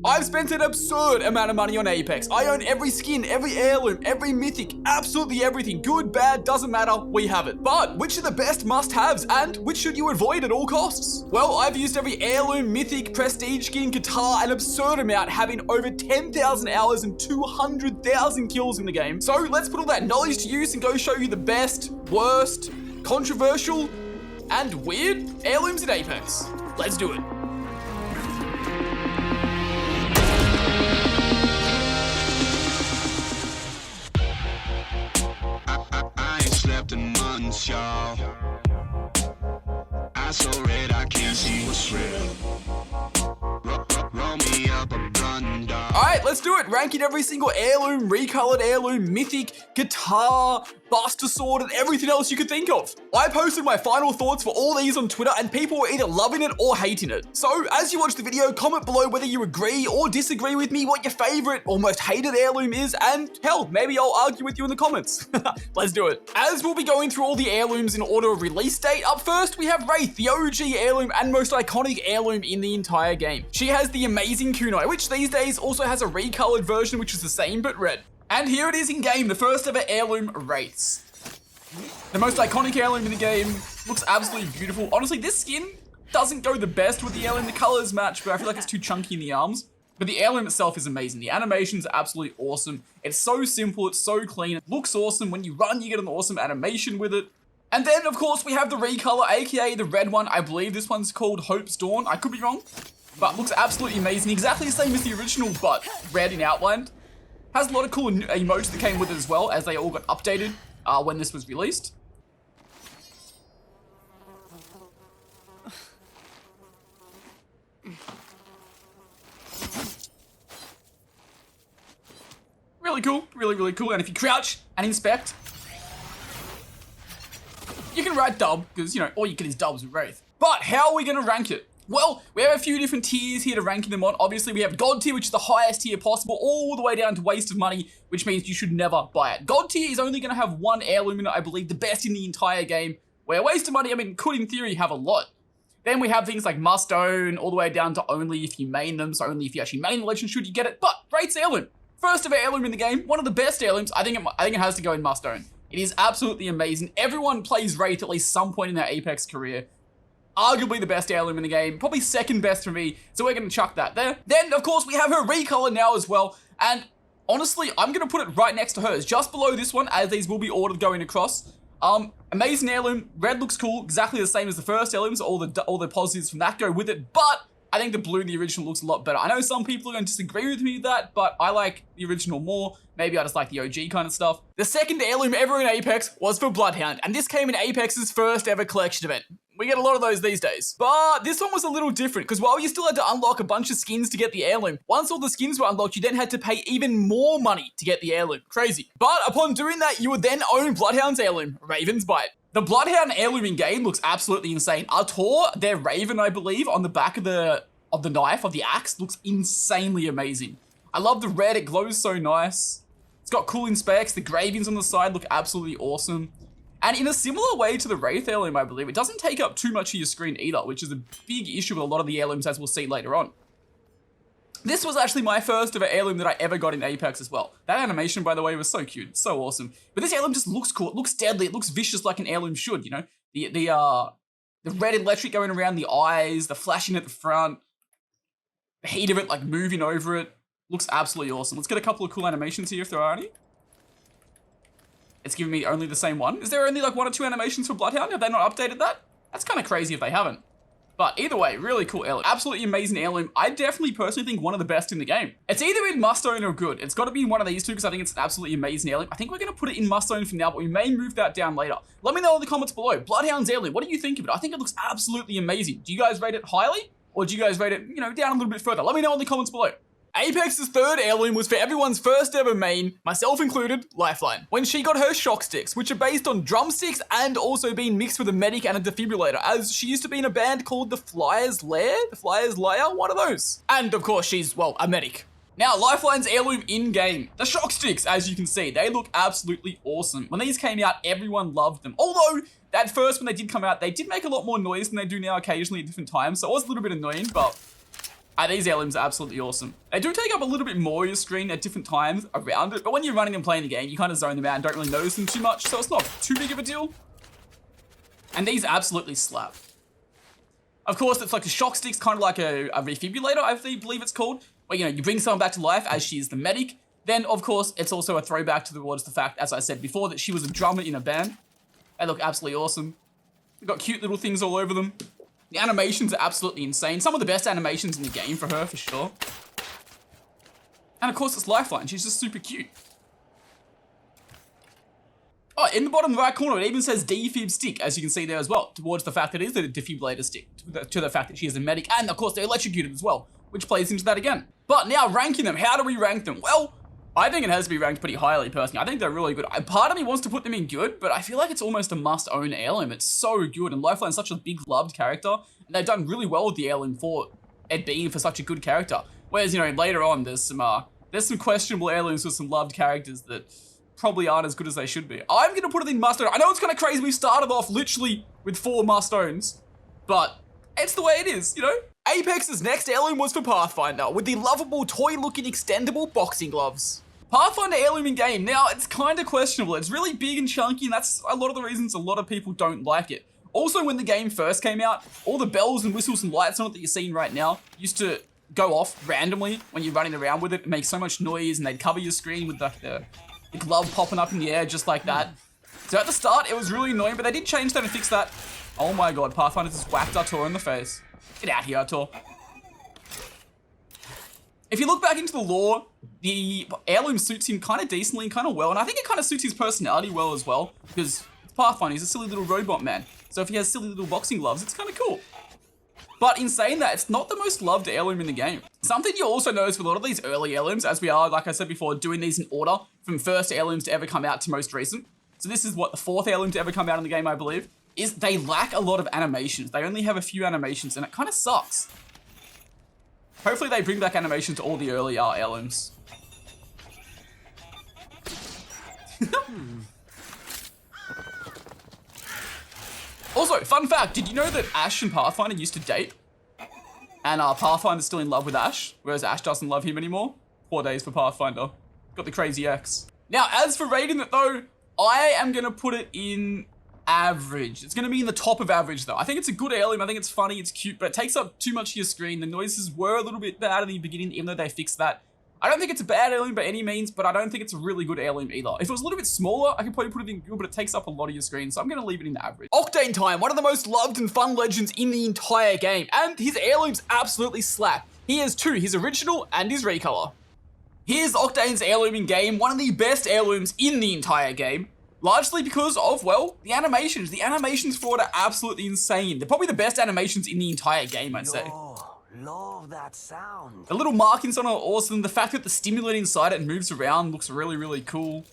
I've spent an absurd amount of money on Apex. I own every skin, every heirloom, every mythic, absolutely everything. Good, bad, doesn't matter, we have it. But which are the best must-haves and which should you avoid at all costs? Well, I've used every heirloom, mythic, prestige skin, Katar, an absurd amount, having over 10,000 hours and 200,000 kills in the game. So let's put all that knowledge to use and go show you the best, worst, controversial, and weird heirlooms in Apex. Let's do it. I ain't slept in months, y'all. I so red I can't see what's real. Roll me up a blunt, dog. Alright, let's do it. Ranking every single heirloom, recolored heirloom, mythic, Katar, Buster Sword, and everything else you could think of. I posted my final thoughts for all these on Twitter, and people were either loving it or hating it. So, as you watch the video, comment below whether you agree or disagree with me, what your favorite or most hated heirloom is, and hell, maybe I'll argue with you in the comments. Let's do it. As we'll be going through all the heirlooms in order of release date, up first we have Wraith, the OG heirloom and most iconic heirloom in the entire game. She has the amazing kunai, which these days also has a recolored version which is the same but red. And here it is in game, the first ever heirloom Wraiths. The most iconic heirloom in the game, looks absolutely beautiful. Honestly, this skin doesn't go the best with the heirloom. The colors match, but I feel like it's too chunky in the arms. But the heirloom itself is amazing. The animations are absolutely awesome. It's so simple, it's so clean, it looks awesome. When you run, you get an awesome animation with it. And then, of course, we have the recolor, aka the red one. I believe this one's called Hope's Dawn. I could be wrong, but looks absolutely amazing. Exactly the same as the original, but red in outline. Has a lot of cool emotes that came with it as well, as they all got updated when this was released. Really cool, really cool. And if you crouch and inspect, you can write dub, because, you know, all you get is dubs with Wraith. But how are we going to rank it? Well, we have a few different tiers here to rank them on. Obviously, we have God tier, which is the highest tier possible, all the way down to waste of money, which means you should never buy it. God tier is only going to have one heirloom in it, I believe, the best in the entire game, where waste of money, I mean, could in theory have a lot. Then we have things like must own, all the way down to only if you main them, so only if you actually main the legend should you get it. But Wraith's heirloom, first ever heirloom in the game, one of the best heirlooms. I think it has to go in must own. It is absolutely amazing. Everyone plays Wraith at least some point in their Apex career. Arguably the best heirloom in the game, probably second best for me, so we're going to chuck that there. Then, of course, we have her recolor now as well, and honestly, I'm going to put it right next to hers, just below this one, as these will be ordered going across. Amazing heirloom, red looks cool, exactly the same as the first heirloom, so all the positives from that go with it, but I think the blue in the original looks a lot better. I know some people are going to disagree with me with that, but I like the original more. Maybe I just like the OG kind of stuff. The second heirloom ever in Apex was for Bloodhound, and this came in Apex's first ever collection event. We get a lot of those these days. But this one was a little different, because while you still had to unlock a bunch of skins to get the heirloom, once all the skins were unlocked, you then had to pay even more money to get the heirloom. Crazy. But upon doing that, you would then own Bloodhound's heirloom, Raven's Bite. The Bloodhound heirloom in game looks absolutely insane. Artor, their Raven, I believe, on the back of the knife, of the axe, looks insanely amazing. I love the red, it glows so nice. It's got cool specs, the gravings on the side look absolutely awesome. And in a similar way to the Wraith heirloom, I believe, it doesn't take up too much of your screen either, which is a big issue with a lot of the heirlooms, as we'll see later on. This was actually my first ever heirloom that I ever got in Apex as well. That animation, by the way, was so cute, so awesome. But this heirloom just looks cool, it looks deadly, it looks vicious like an heirloom should, you know? The red electric going around the eyes, the flashing at the front, the heat of it like moving over it, looks absolutely awesome. Let's get a couple of cool animations here if there are any. It's giving me only the same one. Is there only like 1 or 2 animations for Bloodhound? Have they not updated that? That's kind of crazy if they haven't. But either way, really cool heirloom. Absolutely amazing heirloom. I definitely personally think one of the best in the game. It's either in must own or good. It's got to be in one of these two because I think it's an absolutely amazing heirloom. I think we're going to put it in must own for now, but we may move that down later. Let me know in the comments below. Bloodhound's heirloom, what do you think of it? I think it looks absolutely amazing. Do you guys rate it highly? Or do you guys rate it, you know, down a little bit further? Let me know in the comments below. Apex's third heirloom was for everyone's first ever main, myself included, Lifeline. When she got her shock sticks, which are based on drumsticks and also being mixed with a medic and a defibrillator, as she used to be in a band called the Flyers Lair? The Flyers Lair? One of those. And of course, she's, well, a medic. Now, Lifeline's heirloom in-game. The shock sticks, as you can see, they look absolutely awesome. When these came out, everyone loved them. Although, at first when they did come out, they did make a lot more noise than they do now occasionally at different times, so it was a little bit annoying, but These heirlooms are absolutely awesome. They do take up a little bit more of your screen at different times around it, but when you're running and playing the game, you kind of zone them out and don't really notice them too much, so it's not too big of a deal. And these absolutely slap. Of course, it's like a shock stick's kind of like a refibrillator, I believe it's called, where, you bring someone back to life as she is the medic. Then, of course, it's also a throwback towards the fact, as I said before, that she was a drummer in a band. They look absolutely awesome. They've got cute little things all over them. The animations are absolutely insane. Some of the best animations in the game for her, for sure. And of course, it's Lifeline. She's just super cute. Oh, in the bottom right corner, it even says defib stick, as you can see there as well, towards the fact that it is a defibrillator stick, to the fact that she is a medic, and of course they're electrocuted as well, which plays into that again. But now ranking them, how do we rank them? Well, I think it has to be ranked pretty highly, personally. I think they're really good. Part of me wants to put them in good, but I feel like it's almost a must-own heirloom. It's so good, and Lifeline's such a big loved character, and they've done really well with the heirloom for it being for such a good character. Whereas, later on, there's some questionable heirlooms with some loved characters that probably aren't as good as they should be. I'm gonna put it in must-own. I know it's kind of crazy we started off literally with 4 must-owns, but it's the way it is, Apex's next heirloom was for Pathfinder, with the lovable toy-looking extendable boxing gloves. Pathfinder heirloom in game, now it's kind of questionable. It's really big and chunky, and that's a lot of the reasons a lot of people don't like it. Also, when the game first came out, all the bells and whistles and lights on it that you're seeing right now used to go off randomly when you're running around with it. It makes so much noise, and they'd cover your screen with the glove popping up in the air just like that. So at the start, it was really annoying, but they did change that and fix that. Oh my god, Pathfinder just whacked Artur in the face. Get out here, Artur. If you look back into the lore, the heirloom suits him kind of decently and kind of well, and I think it kind of suits his personality well as well, because it's Pathfinder, he's a silly little robot man. So if he has silly little boxing gloves, it's kind of cool. But in saying that, it's not the most loved heirloom in the game. Something you also notice with a lot of these early heirlooms, as we are, like I said before, doing these in order from first heirlooms to ever come out to most recent. So this is what, the 4th heirloom to ever come out in the game, I believe, is they lack a lot of animations. They only have a few animations, and it kind of sucks. Hopefully they bring back animation to all the early heirlooms. Also, fun fact, did you know that Ash and Pathfinder used to date? And Pathfinder's still in love with Ash, whereas Ash doesn't love him anymore? Poor days for Pathfinder. Got the crazy ex. Now, as for rating it though, I am gonna put it in average. It's gonna be in the top of average though. I think it's a good heirloom, I think it's funny, it's cute, but it takes up too much of your screen. The noises were a little bit bad in the beginning, even though they fixed that. I don't think it's a bad heirloom by any means, but I don't think it's a really good heirloom either. If it was a little bit smaller, I could probably put it in good, but it takes up a lot of your screen, so I'm gonna leave it in the average. Octane Time, one of the most loved and fun legends in the entire game, and his heirlooms absolutely slap. He has 2, his original and his recolor. Here's Octane's heirloom in game, one of the best heirlooms in the entire game. Largely because of, well, the animations. The animations for it are absolutely insane. They're probably the best animations in the entire game, I'd say. Love that sound. The little markings on it are awesome. The fact that the stimulant inside it moves around looks really, really cool.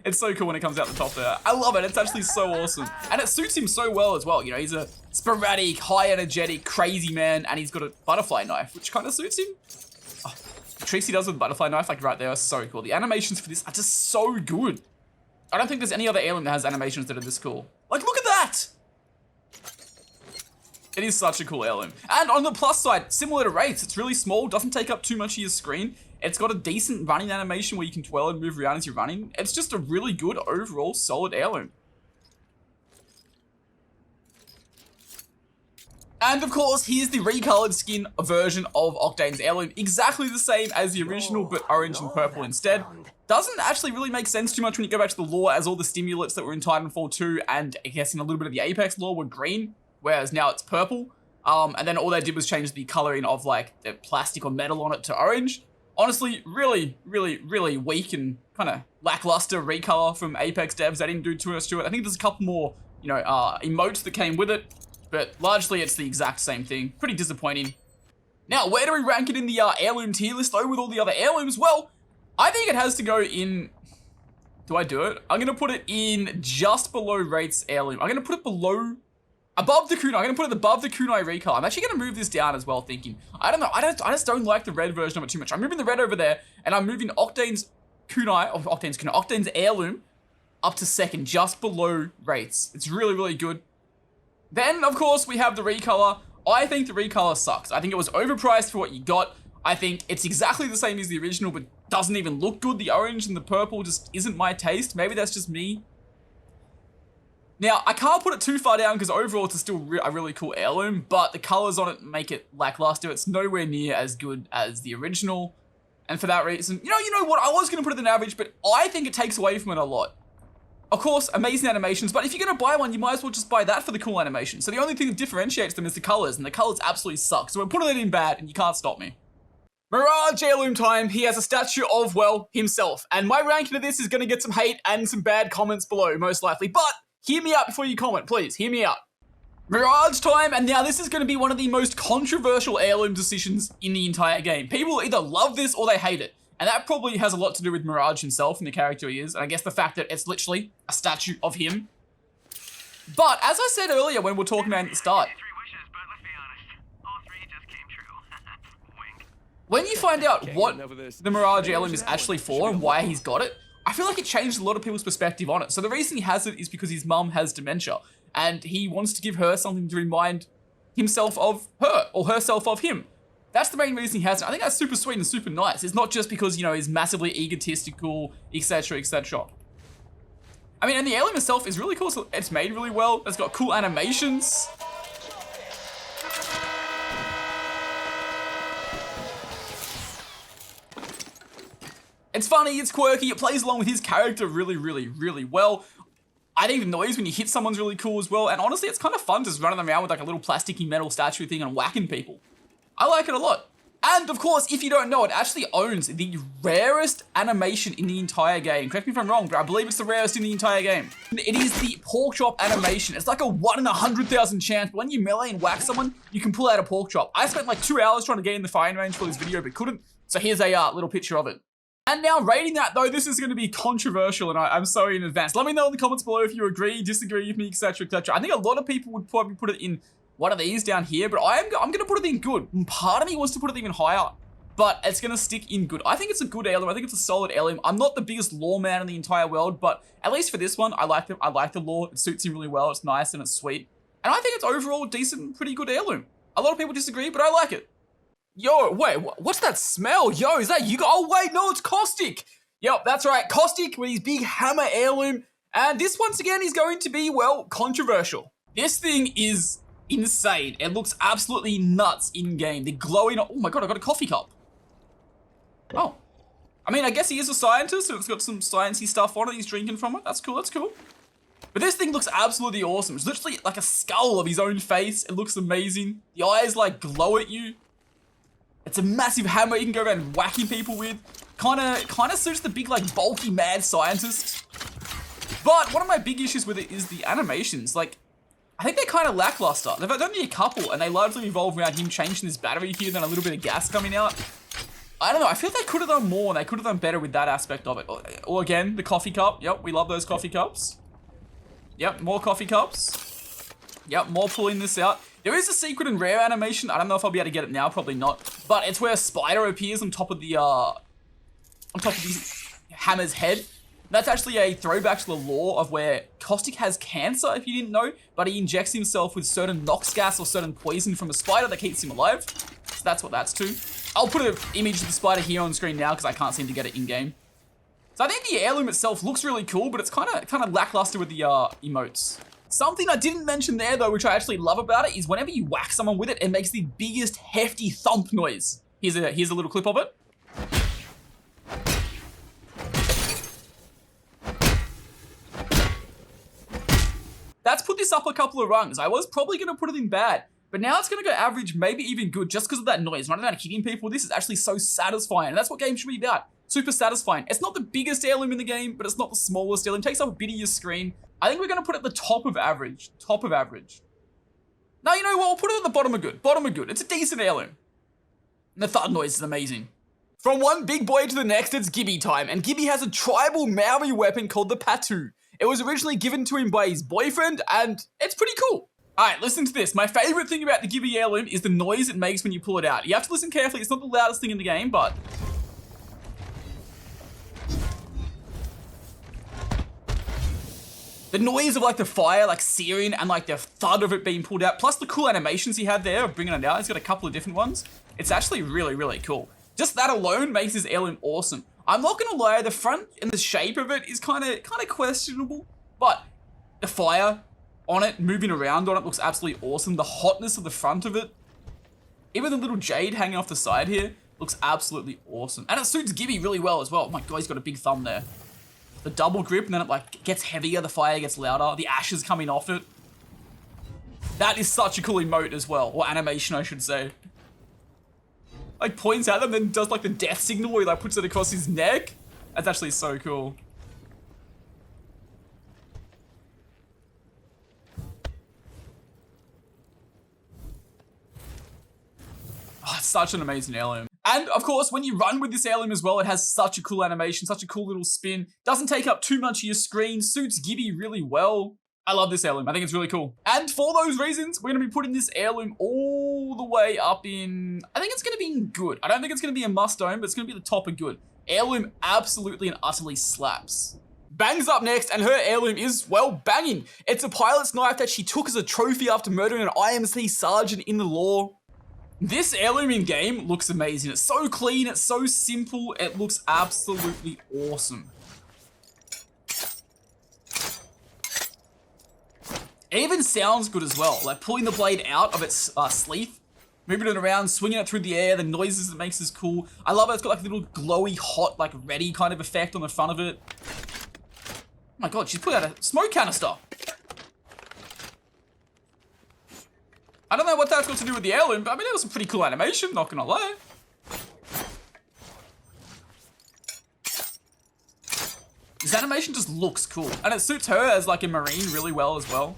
It's so cool when it comes out the top there. I love it. It's actually so awesome. And it suits him so well as well. He's a sporadic, high energetic, crazy man, and he's got a butterfly knife, which kind of suits him. Oh, the tricks he does with the butterfly knife, like right there, are so cool. The animations for this are just so good. I don't think there's any other heirloom that has animations that are this cool. Like, look at that! It is such a cool heirloom. And on the plus side, similar to Wraiths, it's really small, doesn't take up too much of your screen. It's got a decent running animation where you can twirl and move around as you're running. It's just a really good, overall, solid heirloom. And of course, here's the recolored skin version of Octane's heirloom. Exactly the same as the original, but orange and purple instead. Doesn't actually really make sense too much when you go back to the lore, as all the stimulants that were in Titanfall 2 and I guess in a little bit of the Apex lore were green, whereas now it's purple. And then all they did was change the coloring of like the plastic or metal on it to orange. Honestly, really, really, really weak and kind of lackluster recolor from Apex devs. They didn't do too much to it. I think there's a couple more, emotes that came with it, but largely it's the exact same thing. Pretty disappointing. Now, where do we rank it in the heirloom tier list though with all the other heirlooms? Well, I think it has to go in... Do I do it? I'm going to put it in just below Wraith's heirloom. I'm going to put it below... Above the kunai. I'm going to put it above the kunai recolor. I'm actually going to move this down as well, thinking. I don't know. I just don't like the red version of it too much. I'm moving the red over there, and I'm moving Octane's heirloom up to second, just below Wraith's. It's really, really good. Then, of course, we have the recolor I think the recolor sucks. I think it was overpriced for what you got. I think it's exactly the same as the original, but doesn't even look good. The orange and the purple just isn't my taste. Maybe that's just me. Now, I can't put it too far down because overall it's still a really cool heirloom, but the colors on it make it lackluster. It's nowhere near as good as the original. And for that reason, you know what? I was going to put it in average, but I think it takes away from it a lot. Of course, amazing animations, but if you're going to buy one, you might as well just buy that for the cool animation. So the only thing that differentiates them is the colors, and the colors absolutely suck. So we're putting it in bad, and you can't stop me. Mirage Heirloom time. He has a statue of, well, himself. And my ranking of this is going to get some hate and some bad comments below, most likely. But hear me out before you comment, please. Hear me out. Mirage time, and now this is going to be one of the most controversial heirloom decisions in the entire game. People either love this or they hate it. And that probably has a lot to do with Mirage himself and the character he is, and I guess the fact that it's literally a statue of him. But, as I said earlier when we were talking about it at the start, when you find out what the Mirage Heirloom is actually for and why he's got it, I feel like it changed a lot of people's perspective on it. So the reason he has it is because his mum has dementia, and he wants to give her something to remind himself of her, or herself of him. That's the main reason he has it. I think that's super sweet and super nice. It's not just because, you know, he's massively egotistical, etc., etc. I mean, and the heirloom itself is really cool. So it's made really well. It's got cool animations. It's funny, it's quirky, it plays along with his character really, really, really well. I think the noise when you hit someone's really cool as well. And honestly, it's kind of fun just running around with like a little plasticky metal statue thing and whacking people. I like it a lot. And of course, if you don't know, it actually owns the rarest animation in the entire game. Correct me if I'm wrong, but I believe it's the rarest in the entire game. It is the pork chop animation. It's like a 1 in 100,000 chance, but when you melee and whack someone, you can pull out a pork chop. I spent like 2 hours trying to get in the firing range for this video, but couldn't. So here's a little picture of it. And now rating that though, this is going to be controversial, and I'm sorry in advance. Let me know in the comments below if you agree, disagree with me, etc., etc. I think a lot of people would probably put it in one of these down here, but I'm going to put it in good. And part of me wants to put it even higher, but it's going to stick in good. I think it's a good heirloom. I think it's a solid heirloom. I'm not the biggest lore man in the entire world, but at least for this one, I like the lore. It suits him really well. It's nice and it's sweet. And I think it's overall decent, pretty good heirloom. A lot of people disagree, but I like it. Yo, wait, what's that smell? Yo, is that you? Oh, wait, no, it's Caustic. Yep, that's right. Caustic with his big hammer heirloom. And this, once again, is going to be, well, controversial. This thing is insane. It looks absolutely nuts in-game. The glowing... Oh my god, I got a coffee cup. Oh. I mean, I guess he is a scientist, so it's got some sciencey stuff on it. He's drinking from it. That's cool, that's cool. But this thing looks absolutely awesome. It's literally like a skull of his own face. It looks amazing. The eyes, like, glow at you. It's a massive hammer you can go around whacking people with. Kinda suits the big, like, bulky, mad scientist. But one of my big issues with it is the animations. Like, I think they're kind of lackluster. They've only a couple, and they largely revolve around him changing his battery here, then a little bit of gas coming out. I don't know, I feel like they could have done more, and they could have done better with that aspect of it. Or again, the coffee cup. Yep, we love those coffee cups. Yep, more coffee cups. Yep, more pulling this out. There is a secret and rare animation. I don't know if I'll be able to get it now, probably not. But it's where a spider appears on top of the hammer's head. That's actually a throwback to the lore of where Caustic has cancer, if you didn't know, but he injects himself with certain nox gas or certain poison from a spider that keeps him alive. So that's what that's to. I'll put an image of the spider here on screen now because I can't seem to get it in-game. So I think the heirloom itself looks really cool, but it's kind of lackluster with the emotes. Something I didn't mention there though, which I actually love about it, is whenever you whack someone with it, it makes the biggest hefty thump noise. Here's a little clip of it. That's put this up a couple of rungs. I was probably going to put it in bad, but now it's going to go average, maybe even good, just because of that noise. Running around hitting people with this is actually so satisfying, and that's what games should be about. Super satisfying. It's not the biggest heirloom in the game, but it's not the smallest heirloom. It takes up a bit of your screen. I think we're going to put it at the top of average. Top of average. No, you know what? We'll put it at the bottom of good. Bottom of good. It's a decent heirloom. And the thud noise is amazing. From one big boy to the next, it's Gibby time, and Gibby has a tribal Maori weapon called the Patu. It was originally given to him by his boyfriend, and it's pretty cool. Alright, listen to this. My favorite thing about the Gibby heirloom is the noise it makes when you pull it out. You have to listen carefully. It's not the loudest thing in the game, but... The noise of like the fire like searing and like the thud of it being pulled out, plus the cool animations he had there of bringing it out. He's got a couple of different ones. It's actually really, really cool. Just that alone makes this heirloom awesome. I'm not gonna lie, the front and the shape of it is kind of questionable, but the fire on it, moving around on it, looks absolutely awesome. The hotness of the front of it, even the little jade hanging off the side here, looks absolutely awesome. And it suits Gibby really well as well. Oh my god, he's got a big thumb there. The double grip, and then it like gets heavier, the fire gets louder, the ashes coming off it. That is such a cool emote as well, or animation I should say. Like points at them, then does like the death signal where he like puts it across his neck. That's actually so cool. Oh, it's such an amazing heirloom. And of course, when you run with this heirloom as well, it has such a cool animation, such a cool little spin. Doesn't take up too much of your screen, suits Gibby really well. I love this heirloom. I think it's really cool. And for those reasons, we're going to be putting this heirloom all the way up in... I think it's going to be in good. I don't think it's going to be a must own, but it's going to be the top of good. Heirloom absolutely and utterly slaps. Bang's up next, and her heirloom is, well, banging. It's a pilot's knife that she took as a trophy after murdering an IMC sergeant in the law. This heirloom in game looks amazing. It's so clean, it's so simple, it looks absolutely awesome. It even sounds good as well, like pulling the blade out of its sleeve, moving it around, swinging it through the air, the noises it makes is cool. I love it, it's got like a little glowy, hot, like ready kind of effect on the front of it. Oh my god, she's put out a smoke canister. I don't know what that's got to do with the heirloom, but I mean, it was a pretty cool animation, not gonna lie. This animation just looks cool, and it suits her as like a marine really well as well.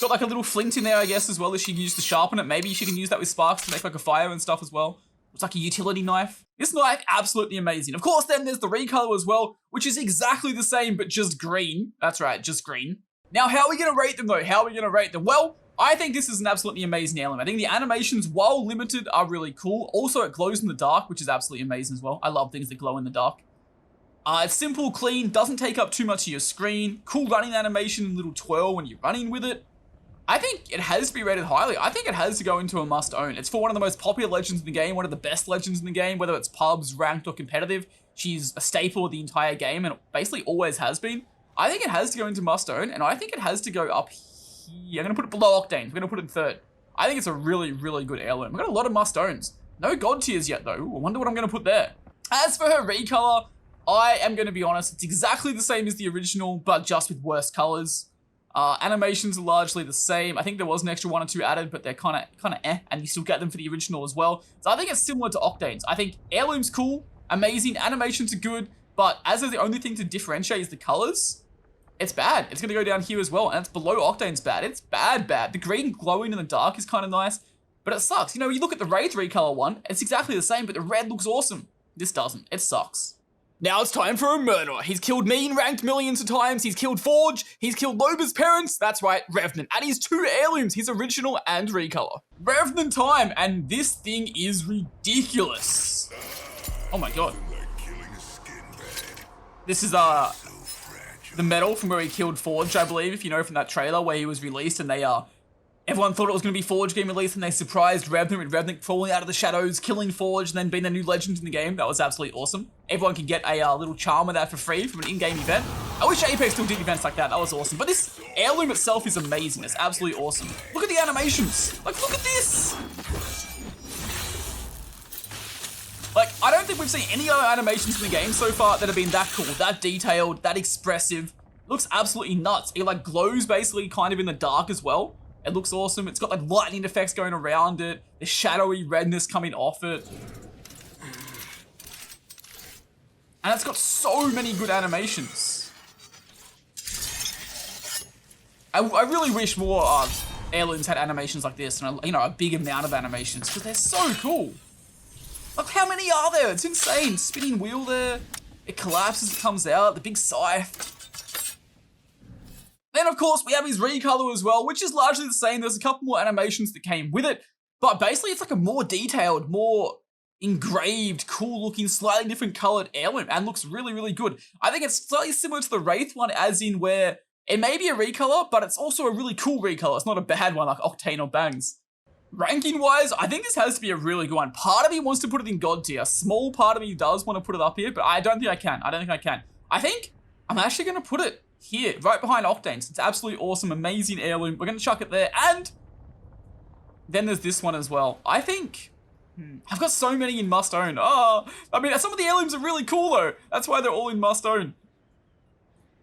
Got like a little flint in there, I guess, as well, that she can use to sharpen it. Maybe she can use that with sparks to make like a fire and stuff as well. It's like a utility knife. This knife, absolutely amazing. Of course, then there's the recolor as well, which is exactly the same, but just green. That's right, just green. Now, how are we gonna rate them though? How are we gonna rate them? Well, I think this is an absolutely amazing heirloom. I think the animations, while limited, are really cool. Also, it glows in the dark, which is absolutely amazing as well. I love things that glow in the dark. It's simple, clean, doesn't take up too much of your screen. Cool running animation, little twirl when you're running with it. I think it has to be rated highly. I think it has to go into a must own. It's for one of the most popular legends in the game, one of the best legends in the game, whether it's pubs, ranked, or competitive. She's a staple of the entire game and basically always has been. I think it has to go into must own, and I think it has to go up here. I'm going to put it below Octane. We're going to put it in third. I think it's a really, really good heirloom. I've got a lot of must owns. No god tiers yet though. Ooh, I wonder what I'm going to put there. As for her recolor, I am going to be honest, it's exactly the same as the original, but just with worse colors. Animations are largely the same. I think there was an extra one or two added, but they're kind of and you still get them for the original as well. So I think it's similar to Octane's. I think heirloom's cool, amazing, animations are good, but as the only thing to differentiate is the colors, it's bad. It's gonna go down here as well, and it's below Octane's bad. It's bad. The green glowing in the dark is kind of nice, but it sucks. You know, you look at the Wraith recolor one, it's exactly the same, but the red looks awesome. This doesn't. It sucks. Now it's time for a murderer. He's killed me in ranked millions of times. He's killed Forge. He's killed Loba's parents. That's right, Revenant. And he's two heirlooms, his original and recolor. Revenant time, and this thing is ridiculous. Oh my god. This is the medal from where he killed Forge, I believe, if you know from that trailer where he was released and they everyone thought it was going to be Forge getting released and they surprised Revenant with Revenant falling out of the shadows, killing Forge, and then being the new legend in the game. That was absolutely awesome. Everyone can get a little charm of that for free from an in-game event. I wish Apex still did events like that. That was awesome. But this heirloom itself is amazing. It's absolutely awesome. Look at the animations. Like, look at this. Like, I don't think we've seen any other animations in the game so far that have been that cool, that detailed, that expressive. It looks absolutely nuts. It like glows basically kind of in the dark as well. It looks awesome. It's got like lightning effects going around it. The shadowy redness coming off it. And it's got so many good animations. I really wish more heirlooms had animations like this and a big amount of animations because they're so cool. Like, how many are there? It's insane. Spinning wheel there. It collapses, it comes out. The big scythe. Then, of course, we have his recolor as well, which is largely the same. There's a couple more animations that came with it, but basically it's like a more detailed, more engraved, cool looking, slightly different colored heirloom and looks really, really good. I think it's slightly similar to the Wraith one, as in where it may be a recolor, but it's also a really cool recolor. It's not a bad one like Octane or Bangs. Ranking wise, I think this has to be a really good one. Part of me wants to put it in God tier. A small part of me does want to put it up here, but I don't think I can. I think I'm actually going to put it here, right behind Octane's. It's absolutely awesome, amazing heirloom. We're going to chuck it there. And then there's this one as well. I think I've got so many in must own. Oh, I mean, some of the heirlooms are really cool though. That's why they're all in must own.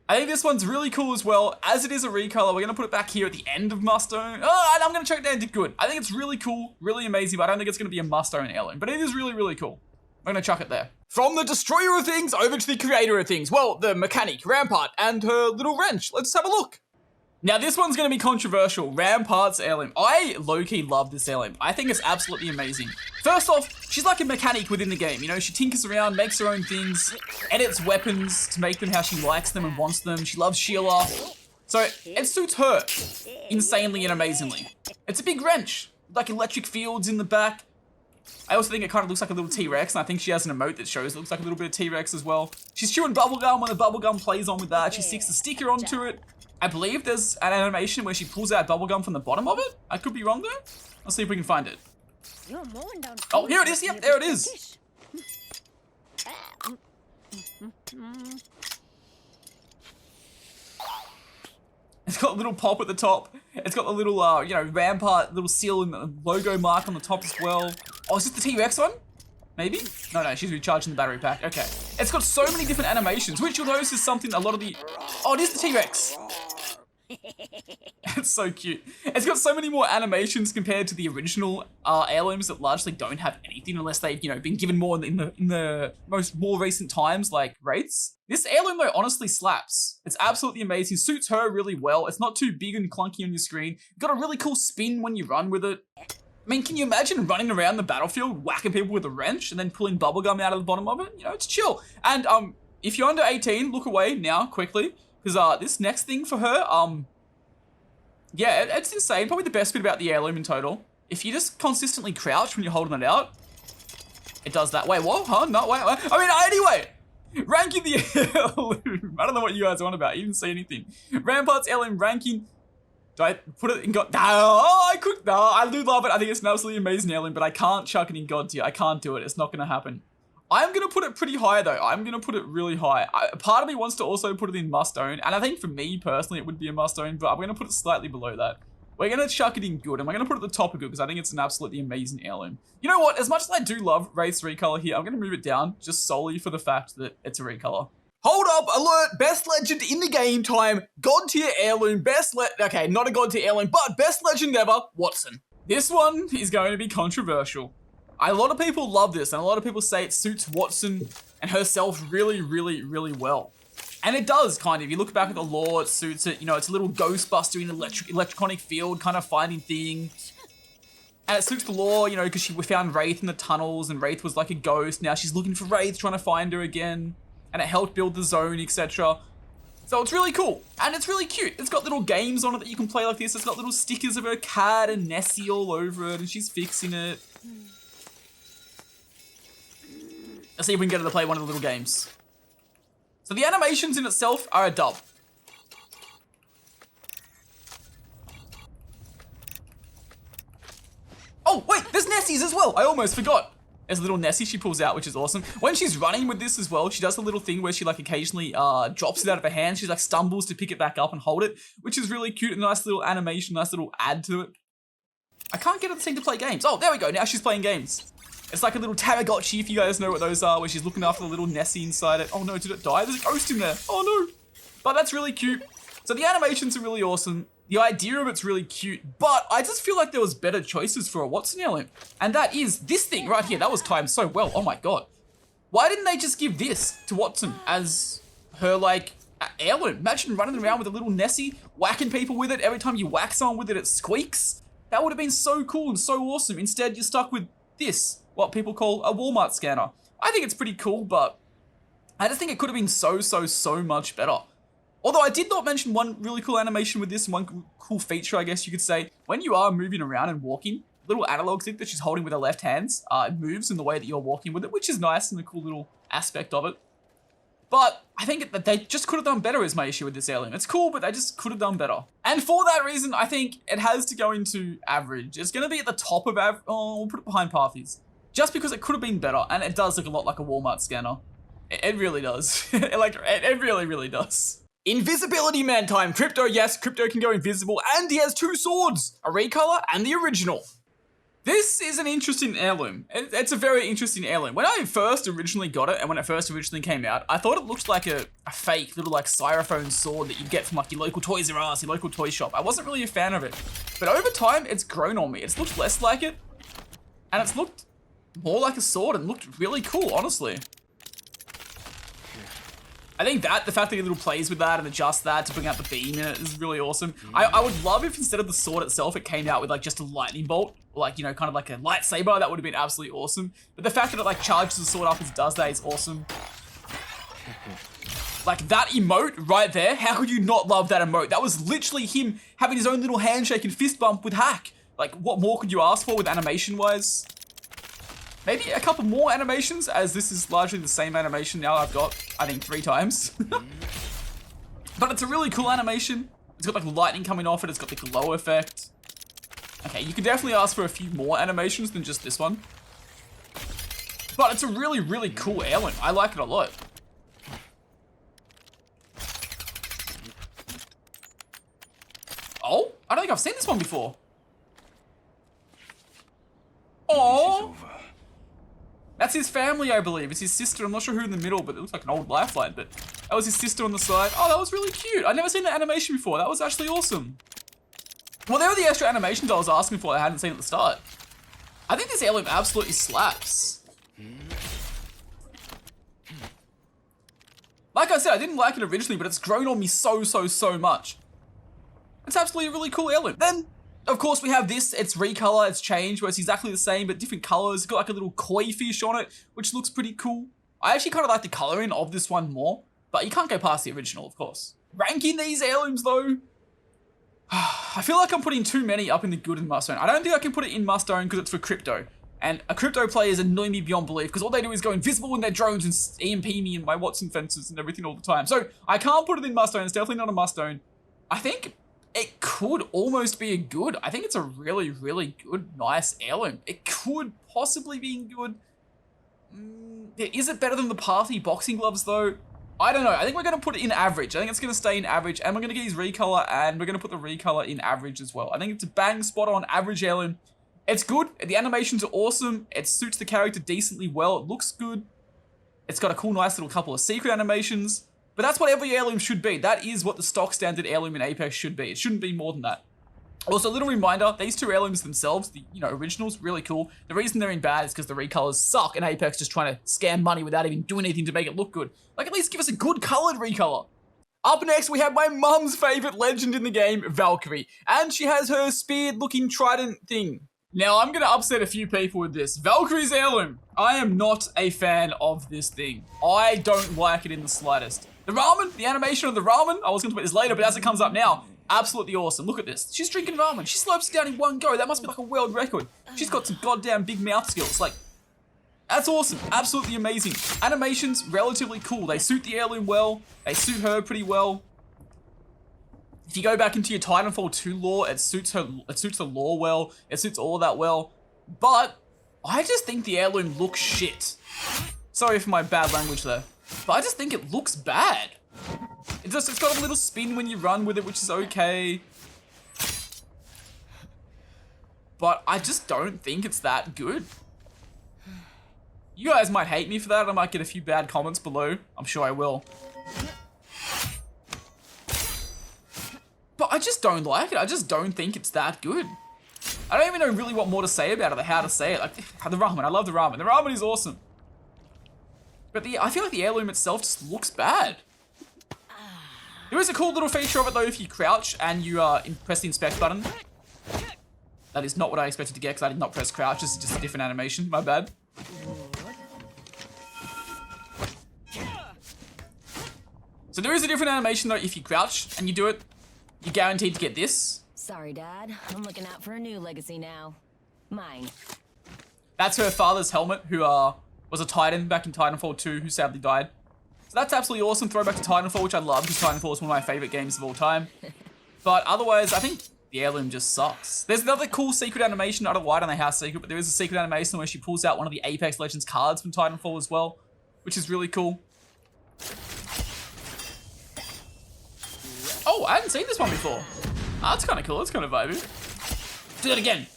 I think this one's really cool as well. As it is a recolor, we're going to put it back here at the end of must own. Oh, and I'm going to chuck it down to good. I think it's really cool, really amazing, but I don't think it's going to be a must own heirloom. But it is really, really cool. I'm going to chuck it there. From the destroyer of things over to the creator of things. Well, the mechanic, Rampart, and her little wrench. Let's have a look. Now, this one's going to be controversial. Rampart's heirloom. I low-key love this heirloom. I think it's absolutely amazing. First off, she's like a mechanic within the game. You know, she tinkers around, makes her own things, edits weapons to make them how she likes them and wants them. She loves Sheila. So, it suits her insanely and amazingly. It's a big wrench, like electric fields in the back. I also think it kind of looks like a little T-Rex, and I think she has an emote that shows it looks like a little bit of T-Rex as well. She's chewing bubblegum when the bubblegum plays on with that. She sticks the sticker onto it. I believe there's an animation where she pulls out bubblegum from the bottom of it. I could be wrong there. Let's see if we can find it. Oh, here it is. Yep, there it is. It's got a little pop at the top. It's got the little, you know, Rampart little seal and the logo mark on the top as well. Oh, is this the T-Rex one? Maybe? No, she's recharging the battery pack. Okay. It's got so many different animations, which you'll notice is something a lot of the... Oh, it is the T-Rex. It's so cute. It's got so many more animations compared to the original heirlooms that largely don't have anything unless they've, you know, been given more in the more recent times, like Wraiths. This heirloom, though, honestly slaps. It's absolutely amazing. Suits her really well. It's not too big and clunky on your screen. You've got a really cool spin when you run with it. I mean, can you imagine running around the battlefield, whacking people with a wrench, and then pulling bubblegum out of the bottom of it? You know, it's chill. And if you're under 18, look away now, quickly. Because this next thing for her, yeah, it's insane. Probably the best bit about the heirloom in total. If you just consistently crouch when you're holding it out, it does that. Wait, what? Huh? No, wait. I mean, anyway, ranking the heirloom. I don't know what you guys are on about. You didn't say anything. Rampart's heirloom ranking. Do I put it in God? Oh, I do love it. I think it's an absolutely amazing heirloom, but I can't chuck it in God tier. I can't do it. It's not going to happen. I'm going to put it pretty high, though. I'm going to put it really high. Part of me wants to also put it in must own, and I think for me, personally, it would be a must own, but I'm going to put it slightly below that. We're going to chuck it in good, and we're going to put it at the top of good, because I think it's an absolutely amazing heirloom. You know what? As much as I do love Wraith's recolor here, I'm going to move it down, just solely for the fact that it's a recolor. Hold up, alert, best legend in the game time, God tier heirloom, okay, not a God tier heirloom, but best legend ever, Watson. This one is going to be controversial. A lot of people love this, and a lot of people say it suits Watson and herself really, really, really well. And it does, kind of. You look back at the lore, it suits it. You know, it's a little Ghostbuster in an electronic field, kind of finding things. And it suits the lore, you know, because we found Wraith in the tunnels, and Wraith was like a ghost. Now she's looking for Wraith, trying to find her again. And it helped build the zone, etc. So it's really cool, and it's really cute. It's got little games on it that you can play like this. It's got little stickers of her cat and Nessie all over it, and she's fixing it. Let's see if we can get her to play one of the little games. So the animations in itself are a dub. Oh, wait, there's Nessies as well. I almost forgot. There's a little Nessie she pulls out, which is awesome. When she's running with this as well, she does a little thing where she like occasionally drops it out of her hand. She like stumbles to pick it back up and hold it, which is really cute. A nice little animation, nice little add to it. I can't get her to seem to play games. Oh, there we go. Now she's playing games. It's like a little Tamagotchi, if you guys know what those are, where she's looking after the little Nessie inside it. Oh no, did it die? There's a ghost in there. Oh no. But that's really cute. So the animations are really awesome. The idea of it's really cute, but I just feel like there was better choices for a Watson heirloom. And that is this thing right here. That was timed so well. Oh my God. Why didn't they just give this to Watson as her like heirloom? Imagine running around with a little Nessie, whacking people with it. Every time you whack someone with it, it squeaks. That would have been so cool and so awesome. Instead, you're stuck with this, what people call a Walmart scanner. I think it's pretty cool, but I just think it could have been so much better. Although I did not mention one really cool animation with this, one cool feature, I guess you could say. When you are moving around and walking, little analog stick that she's holding with her left hands moves in the way that you're walking with it, which is nice and a cool little aspect of it. But I think that they just could have done better is my issue with this heirloom. It's cool, but they just could have done better. And for that reason, I think it has to go into average. It's going to be at the top of average. Oh, we'll put it behind Pathies. Just because it could have been better, and it does look a lot like a Walmart scanner. It really does. It really, really does. Invisibility man time. Crypto, yes, Crypto can go invisible, and he has 2 swords, a recolor and the original. This is an interesting heirloom. It's a very interesting heirloom. When I first originally got it, and when it first originally came out, I thought it looked like a fake little like styrofoam sword that you'd get from like your local Toys R Us, your local toy shop. I wasn't really a fan of it. But over time, it's grown on me. It's looked less like it, and it's looked more like a sword and looked really cool, honestly. I think that, the fact that he little plays with that and adjusts that to bring out the beam in it is really awesome. I would love if instead of the sword itself, it came out with like just a lightning bolt, or like, you know, kind of like a lightsaber. That would have been absolutely awesome. But the fact that it like charges the sword up as it does that is awesome. Like that emote right there, how could you not love that emote? That was literally him having his own little handshake and fist bump with Hack. Like what more could you ask for with animation wise? Maybe a couple more animations, as this is largely the same animation now I've got, I think, 3 times. But it's a really cool animation. It's got like lightning coming off it, it's got the glow effect. Okay, you could definitely ask for a few more animations than just this one. But it's a really, really cool heirloom. I like it a lot. Oh, I don't think I've seen this one before. Oh. That's his family, I believe. It's his sister. I'm not sure who in the middle, but it looks like an old lifeline. But that was his sister on the side. Oh, that was really cute. I'd never seen that animation before. That was actually awesome. Well, there were the extra animations I was asking for that I hadn't seen at the start. I think this heirloom absolutely slaps. Like I said, I didn't like it originally, but it's grown on me so much. It's absolutely a really cool heirloom. Then, of course, we have this. It's recolor, it's changed, where it's exactly the same, but different colors. It's got like a little koi fish on it, which looks pretty cool. I actually kind of like the coloring of this one more, but you can't go past the original, of course. Ranking these heirlooms, though, I feel like I'm putting too many up in the good and must own. I don't think I can put it in must own because it's for crypto. And a crypto player is annoying me beyond belief because all they do is go invisible in their drones and EMP me and my Watson fences and everything all the time. So I can't put it in must own. It's definitely not a must own. I think it could almost be a good. I think it's a really, really good, nice heirloom. It could possibly be good. Is it better than the Pathy boxing gloves though? I don't know. I think we're going to put it in average. I think it's going to stay in average, and we're going to get his recolor, and we're going to put the recolor in average as well. I think it's a bang spot on average heirloom. It's good. The animations are awesome. It suits the character decently well. It looks good. It's got a cool, nice little couple of secret animations. But that's what every heirloom should be. That is what the stock standard heirloom in Apex should be. It shouldn't be more than that. Also, a little reminder, these 2 heirlooms themselves, the originals, really cool. The reason they're in bad is because the recolors suck and Apex just trying to scam money without even doing anything to make it look good. Like, at least give us a good colored recolor. Up next, we have my mum's favorite legend in the game, Valkyrie. And she has her speared-looking trident thing. Now, I'm going to upset a few people with this. Valkyrie's heirloom. I am not a fan of this thing. I don't like it in the slightest. The ramen, the animation of the ramen, I was going to put this later, but as it comes up now, absolutely awesome. Look at this. She's drinking ramen. She slurps it down in one go. That must be like a world record. She's got some goddamn big mouth skills. Like, that's awesome. Absolutely amazing. Animations, relatively cool. They suit the heirloom well. They suit her pretty well. If you go back into your Titanfall 2 lore, it suits her. It suits the lore well. It suits all of that well. But I just think the heirloom looks shit. Sorry for my bad language there. But I just think it looks bad. It's got a little spin when you run with it, which is okay. But I just don't think it's that good. You guys might hate me for that. I might get a few bad comments below. I'm sure I will. But I just don't like it. I just don't think it's that good. I don't even know really what more to say about it or how to say it. Like, the ramen, I love the ramen. The ramen is awesome. But I feel like the heirloom itself just looks bad. There is a cool little feature of it though if you crouch and you press the inspect button. That is not what I expected to get because I did not press crouch. This is just a different animation. My bad. So there is a different animation though if you crouch and you do it. You're guaranteed to get this. Sorry, Dad. I'm looking out for a new legacy now. Mine. That's her father's helmet, who was a Titan back in Titanfall 2, who sadly died. So that's absolutely awesome. Throwback to Titanfall, which I love, because Titanfall is one of my favorite games of all time. But otherwise, I think the heirloom just sucks. There's another cool secret animation. I don't know why I don't know how secret, but there is a secret animation where she pulls out one of the Apex Legends cards from Titanfall as well, which is really cool. Oh, I hadn't seen this one before. Oh, that's kind of cool. That's kind of vibey. Do it again.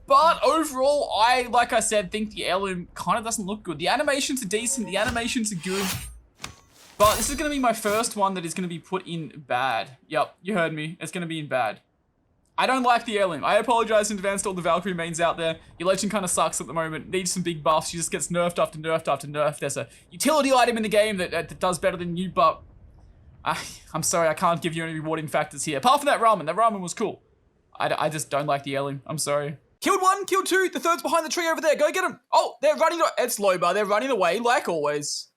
But overall, like I said, think the heirloom kind of doesn't look good. The animations are decent. The animations are good. But this is going to be my first one that is going to be put in bad. Yep, you heard me. It's going to be in bad. I don't like the heirloom. I apologize in advance to all the Valkyrie mains out there. Your legend kind of sucks at the moment. Needs some big buffs. She just gets nerfed after nerfed after nerfed. There's a utility item in the game that does better than you, but I'm sorry, I can't give you any rewarding factors here. Apart from that ramen. That ramen was cool. I just don't like the heirloom. I'm sorry. Killed one, killed two. The third's behind the tree over there. Go get him. Oh, they're running. It's Loba. They're running away like always.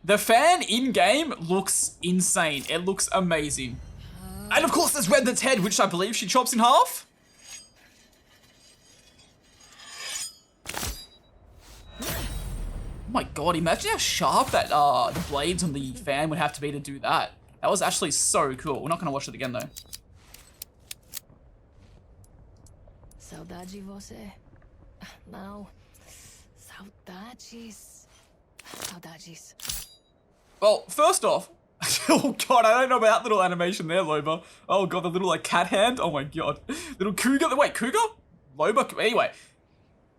The fan in-game looks insane. It looks amazing. And of course, there's Rednet's head, which I believe she chops in half. Oh my god, imagine how sharp that the blades on the fan would have to be to do that. That was actually so cool. We're not going to watch it again, though. Saudade você. Não. Saudades. Saudades. Well, first off, oh god, I don't know about that little animation there, Loba. Oh god, the little like cat hand. Oh my god. Little cougar. Wait, cougar? Loba? Anyway.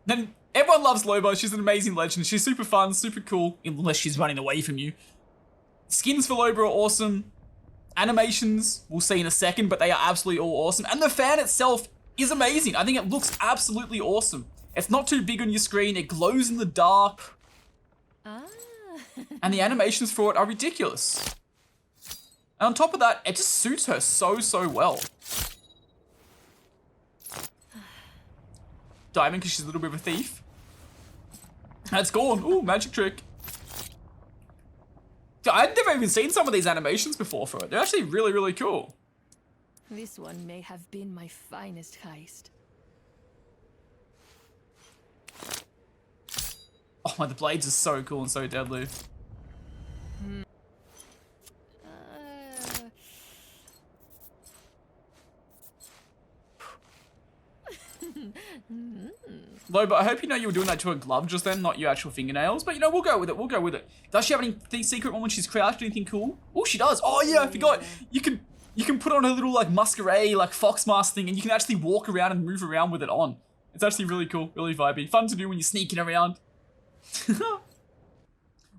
Then everyone loves Loba. She's an amazing legend. She's super fun, super cool, unless she's running away from you. Skins for Loba are awesome. Animations, we'll see in a second, but they are absolutely all awesome. And the fan itself is amazing. I think it looks absolutely awesome. It's not too big on your screen. It glows in the dark. And the animations for it are ridiculous. And on top of that, it just suits her so well. Diamond, because she's a little bit of a thief. And it's gone. Ooh, magic trick. I'd never even seen some of these animations before for it. They're actually really cool. This one may have been my finest heist. Oh my, the blades are so cool and so deadly. Loba, I hope you know you were doing that to her glove just then, not your actual fingernails. But you know, we'll go with it. We'll go with it. Does she have anything secret when she's crouched? Anything cool? Oh, she does. Oh yeah, I forgot. You can put on her little like masquerade, like fox mask thing, and you can actually walk around and move around with it on. It's actually really cool, really vibey. Fun to do when you're sneaking around.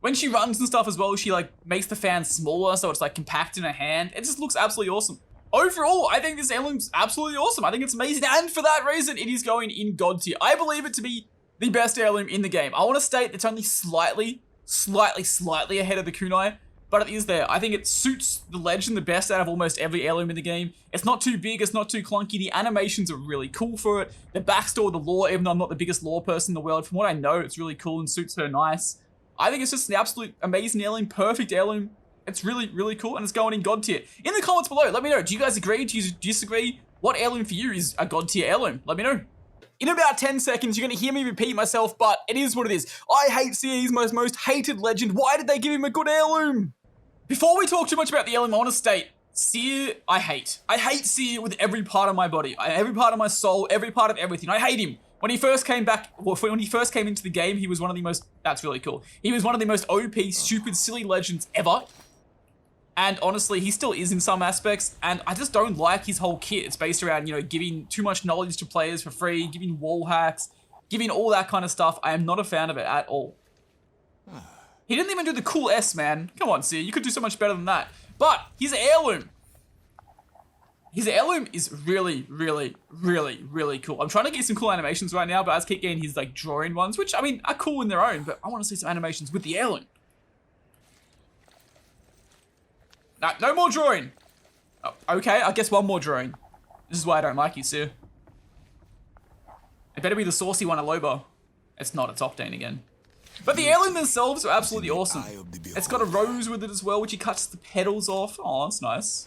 When she runs and stuff as well, she like makes the fan smaller so it's like compact in her hand. It just looks absolutely awesome. Overall, I think this heirloom's absolutely awesome. I think it's amazing, and for that reason, it is going in God tier. I believe it to be the best heirloom in the game. I want to state it's only slightly ahead of the kunai, but it is there. I think it suits the legend the best out of almost every heirloom in the game. It's not too big, it's not too clunky. The animations are really cool for it. The backstory, the lore, even though I'm not the biggest lore person in the world, from what I know, it's really cool and suits her nice. I think it's just an absolute amazing heirloom, perfect heirloom. It's really cool, and it's going in God tier. In the comments below, let me know. Do you guys agree? Do you disagree? What heirloom for you is a God tier heirloom? Let me know. In about 10 seconds, you're going to hear me repeat myself, but it is what it is. I hate CE's most hated legend. Why did they give him a good heirloom? Before we talk too much about the heirloom, I want to state, Seer, I hate. I hate Seer with every part of my body, every part of my soul, every part of everything. I hate him. When he first came back, when he first came into the game, he was one of the most, that's really cool. He was one of the most OP, stupid, silly legends ever. And honestly, he still is in some aspects, and I just don't like his whole kit. It's based around, you know, giving too much knowledge to players for free, giving wall hacks, giving all that kind of stuff. I am not a fan of it at all. He didn't even do the cool S, man. Come on, Seer, you could do so much better than that. But his heirloom. His heirloom is really cool. I'm trying to get some cool animations right now, but I just keep getting his like drawing ones, which I mean are cool in their own, but I want to see some animations with the heirloom. No more drawing. Oh, okay, I guess one more drawing. This is why I don't like you, Seer. It better be the saucy one at Loba. It's not, it's Octane again. But the heirloom themselves are absolutely awesome. It's got a rose with it as well, which he cuts the petals off. Oh, that's nice.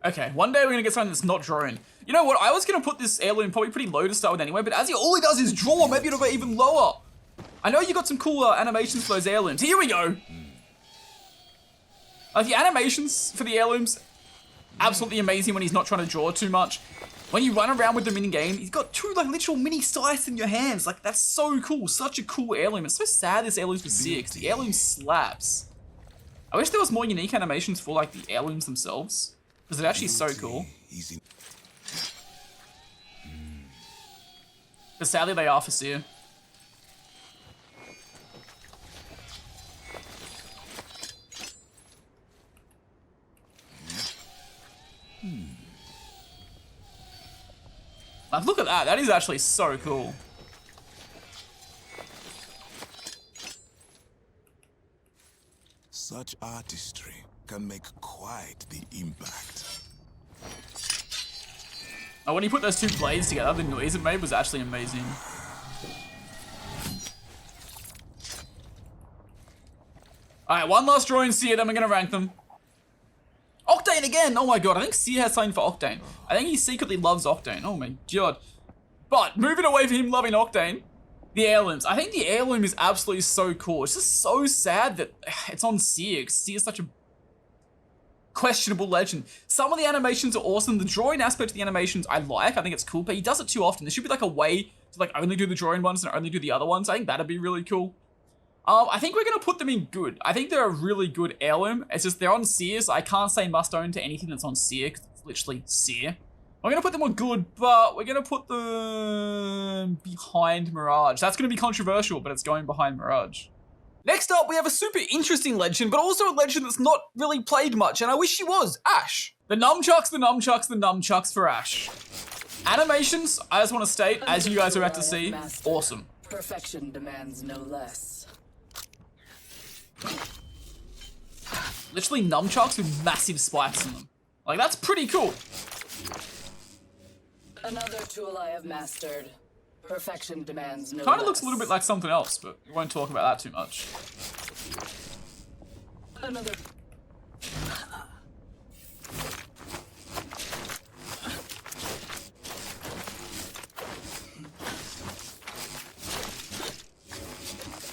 Okay, one day we're gonna get something that's not drone. You know what? I was gonna put this heirloom probably pretty low to start with anyway, but as all he does is draw, maybe it'll go even lower. I know you got some cool animations for those heirlooms. Here we go. Like the animations for the heirlooms, absolutely amazing when he's not trying to draw too much. When you run around with them in game, he's got two like literal mini scythes in your hands. Like that's so cool, such a cool heirloom. It's so sad this heirloom's for 6. The heirloom slaps. I wish there was more unique animations for like the heirlooms themselves, because it actually is so cool. But sadly they are for Seer. Like, look at that. That is actually so cool. Such artistry can make quite the impact. Oh, when he put those two blades together, the noise it made was actually amazing. Alright, one last drawing Seer, then we're gonna rank them. Octane again! Oh my god, I think Seer has something for Octane. I think he secretly loves Octane. Oh my god. But, moving away from him loving Octane, the heirlooms. I think the heirloom is absolutely so cool. It's just so sad that it's on Seer, because Seer's such a questionable legend. Some of the animations are awesome. The drawing aspect of the animations I like. I think it's cool, but he does it too often. There should be like a way to like only do the drawing ones and only do the other ones. I think that'd be really cool. I think we're going to put them in good. I think they're a really good heirloom. It's just they're on Seer, so I can't say must own to anything that's on Seer, because it's literally Seer. I'm going to put them on good, but we're going to put them behind Mirage. That's going to be controversial, but it's going behind Mirage. Next up, we have a super interesting legend, but also a legend that's not really played much, and I wish she was, Ashe. The nunchucks, the nunchucks, the nunchucks for Ashe. Animations, I just want to state, as you guys are about to see, awesome. Perfection demands no less. Literally nunchucks with massive spikes in them. Like, that's pretty cool. Another tool I have mastered. Perfection demands no Kinda less. looks a little bit like something else, but we won't talk about that too much. Another.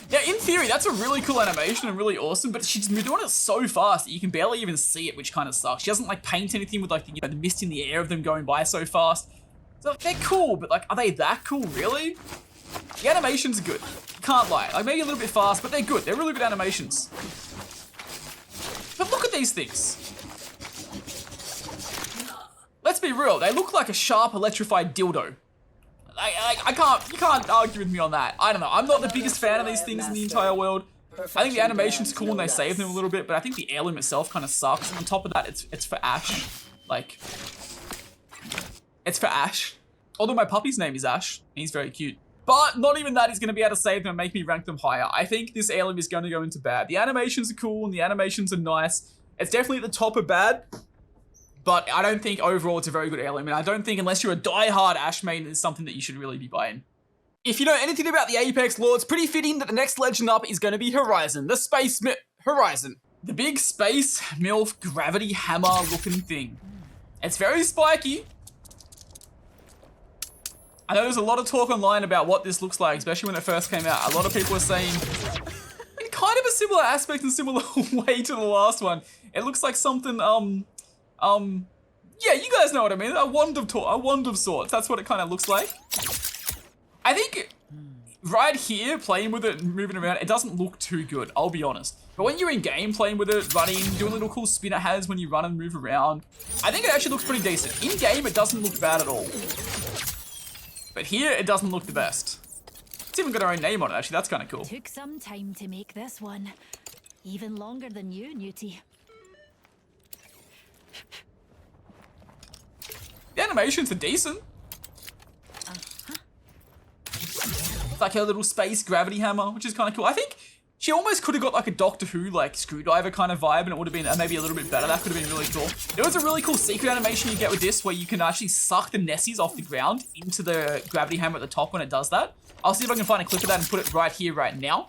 Yeah, in theory, that's a really cool animation and really awesome, but she's doing it so fast that you can barely even see it, which kind of sucks. She doesn't like paint anything with like the mist in the air of them going by so fast. So they're cool, but like, are they that cool, really? The animations are good. Can't lie. Like maybe a little bit fast, but they're good. They're really good animations. But look at these things. Let's be real. They look like a sharp electrified dildo. You can't argue with me on that. I don't know. I'm not the biggest fan of these things in the entire world. I think the animation's cool and they save them a little bit, but I think the heirloom itself kind of sucks. And on top of that, it's for Ashe. Like, it's for Ashe. Although my puppy's name is Ashe, and he's very cute. But not even that is going to be able to save them and make me rank them higher. I think this heirloom is going to go into bad. The animations are cool and the animations are nice. It's definitely at the top of bad. But I don't think overall it's a very good heirloom, and I don't think unless you're a die-hard Ashe main, it's something that you should really be buying. If you know anything about the Apex lore, it's pretty fitting that the next legend up is going to be Horizon, the space Horizon. The big space MILF gravity hammer looking thing. It's very spiky. I know there's a lot of talk online about what this looks like, especially when it first came out. A lot of people are saying, in kind of a similar aspect and similar way to the last one, it looks like something, yeah, you guys know what I mean. A wand of sorts. That's what it kind of looks like. I think right here, playing with it and moving around, it doesn't look too good, I'll be honest. But when you're in game, playing with it, running, doing a little cool spin it has when you run and move around, I think it actually looks pretty decent. In game, it doesn't look bad at all. But here, it doesn't look the best. It's even got our own name on it, actually. That's kind of cool. Took some time to make this one. Even longer than you, Newty. The animations are decent. It's like her little space gravity hammer, which is kind of cool. I think she almost could have got like a Doctor Who like screwdriver kind of vibe, and it would have been maybe a little bit better. That could have been really cool. There was a really cool secret animation you get with this where you can actually suck the Nessies off the ground into the gravity hammer at the top when it does that. I'll see if I can find a clip of that and put it right here, right now.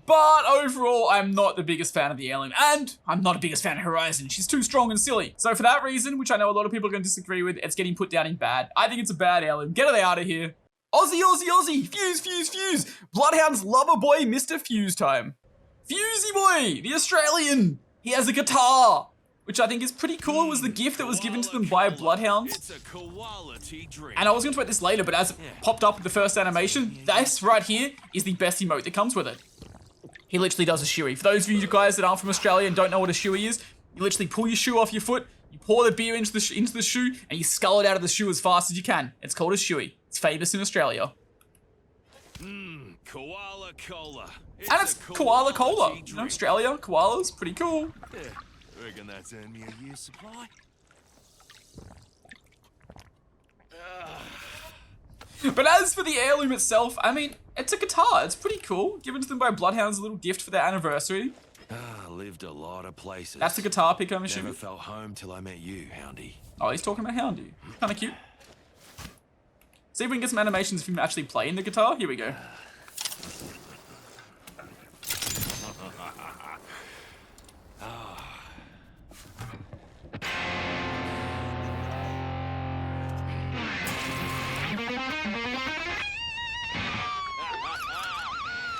But overall, I'm not the biggest fan of the Heirloom, and I'm not the biggest fan of Horizon. She's too strong and silly. So for that reason, which I know a lot of people are going to disagree with, it's getting put down in bad. I think it's a bad Heirloom. Get it out of here. Aussie, Aussie, Aussie. Fuse, fuse, fuse. Bloodhound's lover boy, Mr. Fuse time. Fusey boy, the Australian. He has a Katar, which I think is pretty cool. It was the gift that was given to them by Bloodhounds. It's a quality drink. And I was going to talk about this later, but as it popped up with the first animation, this right here is the best emote that comes with it. He literally does a shoey. For those of you guys that aren't from Australia and don't know what a shoey is, you literally pull your shoe off your foot, you pour the beer into the shoe, and you scull it out of the shoe as fast as you can. It's called a shoey. It's famous in Australia. Koala cola. And it's koala cola. You know, Australia, koalas, pretty cool. Yeah, reckon that's earned me a year's supply. But as for the Heirloom itself, I mean, it's a Katar. It's pretty cool. Given to them by Bloodhounds, a little gift for their anniversary. Lived a lot of places. That's the Katar pick, I'm Never assuming. felt home till I met you, Houndy. Oh, he's talking about Houndy. Kind of cute. See if we can get some animations of him actually playing the guitar. Here we go.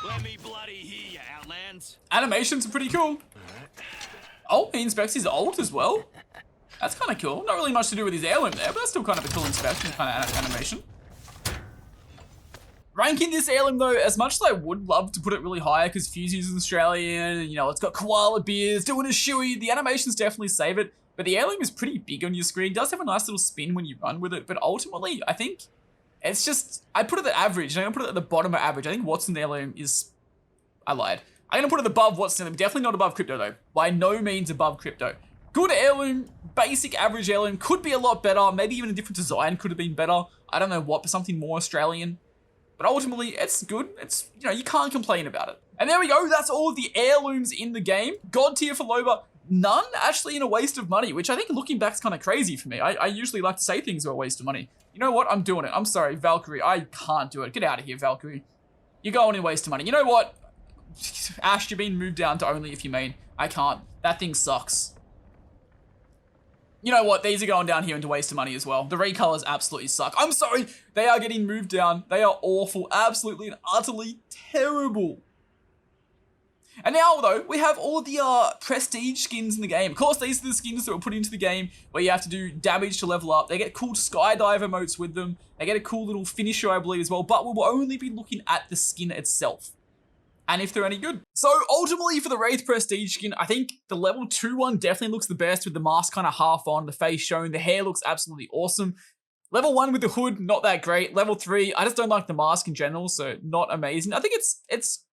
Let me bloody hear you, Outlands. Animations are pretty cool. Oh, he inspects his ult as well. That's kind of cool. Not really much to do with his Heirloom there, but that's still kind of a cool inspection kind of animation. Ranking this Heirloom though, as much as I would love to put it really higher because Fusey's is Australian, and, you know, it's got koala beers, doing a shoey, the animations definitely save it, but the Heirloom is pretty big on your screen. It does have a nice little spin when you run with it, but ultimately, I think it's just, I put it at average, and I'm going to put it at the bottom of average. I think Watson Heirloom is, I lied. I'm going to put it above Watson Heirloom, definitely not above Crypto though. By no means above Crypto. Good Heirloom, basic average Heirloom, could be a lot better, maybe even a different design could have been better. I don't know what, but something more Australian. But ultimately, it's good. It's, you know, you can't complain about it. And there we go, that's all of the Heirlooms in the game. God tier for Loba, none actually in a waste of money, which I think looking back is kind of crazy for me. I usually like to say things are a waste of money. You know what? I'm doing it. I'm sorry, Valkyrie. I can't do it. Get out of here, Valkyrie. You're going in waste of money. You know what? Ash, you're being moved down to only if you mean. I can't. That thing sucks. You know what? These are going down here into waste of money as well. The recolors absolutely suck. I'm sorry. They are getting moved down. They are awful. Absolutely and utterly terrible. And now, though, we have all the prestige skins in the game. Of course, these are the skins that were put into the game where you have to do damage to level up. They get cool skydive emotes with them. They get a cool little finisher, I believe, as well. But we will only be looking at the skin itself, and if they're any good. So ultimately for the Wraith Prestige skin, I think the level 2 one definitely looks the best with the mask kind of half on, the face shown, the hair looks absolutely awesome. Level 1 with the hood, not that great. Level 3, I just don't like the mask in general, so not amazing. I think it's